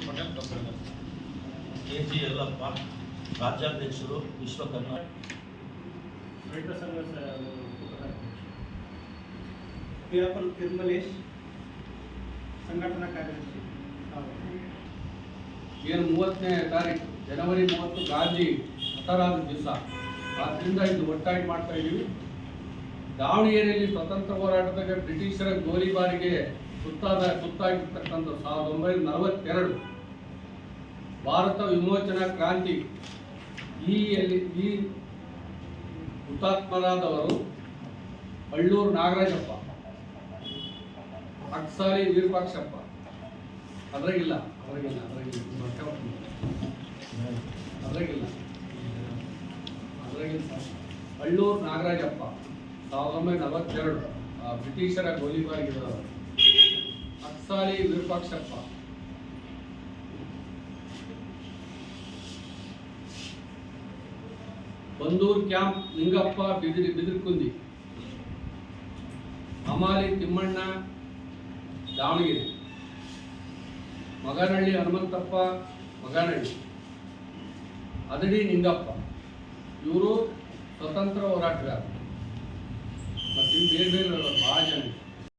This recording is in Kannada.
ಪಟೇಲ್ ಕಬ್ಬಳ್ಳಿ, KG ಯಲ್ಲಪ್ಪ, ರಾಜ್ಯಾಧ್ಯಕ್ಷರು, ವಿಶ್ವ ಕನ್ನಡ ರೈತ ಸಂಘ ಪಿಯಾಪಲ್ ತಿರುಮಲೇಶ್, ಸಂಘಟನಾ ಕಾರ್ಯದರ್ಶಿ. ಏನು 30ನೇ ತಾರೀಕು ಜನವರಿ 30 ಗಾಂಧಿ ಹತರಾದ ದಿವಸ, ಆದ್ದರಿಂದ ಇದು ಒಟ್ಟಾಗಿ ಮಾಡ್ತಾ ಇದ್ದೀವಿ. ದಾವಣಗೆರೆಯಲ್ಲಿ ಸ್ವತಂತ್ರ ಹೋರಾಟದಾಗ ಬ್ರಿಟಿಷರ ಗೋಲಿಬಾರಿಗೆ ಸುತ್ತಾಗಿರ್ತಕ್ಕಂಥ 1942 ಭಾರತ ವಿಮೋಚನಾ ಕ್ರಾಂತಿ ಈ ಹುತಾತ್ಮರಾದವರು ಅಳ್ಳೂರು ನಾಗರಾಜಪ್ಪ, ಅಕ್ಸಾಲಿ ವಿರೂಪಾಕ್ಷಪ್ಪ, ಅದ್ರಾಗಿಲ್ಲ ಅಳ್ಳೂರು ನಾಗರಾಜಪ್ಪ 1942 ಬ್ರಿಟಿಷರ ಗೋಲಿಬಾರಿಗಿದ್ದವರು. ಅಕ್ಸಾಲಿ ವಿರೂಪಾಕ್ಷಪ್ಪ, ಬಂದೂರು ಕ್ಯಾಂಪ್ ನಿಂಗಪ್ಪ ಬಿದಿರ್ಕುಂದಿ, ಅಮಾಲಿ ತಿಮ್ಮಣ್ಣ ದಾವಣಗೆರೆ, ಮಗನಹಳ್ಳಿ ಹನುಮಂತಪ್ಪ ಮಗನಹಳ್ಳಿ, ಅದಡಿ ನಿಂಗಪ್ಪ, ಇವರು ಸ್ವತಂತ್ರ ಹೋರಾಟಗಾರರು. ಮತ್ತು ಬೇರೆ ಬೇರೆ ಭಾಳ ಜನ.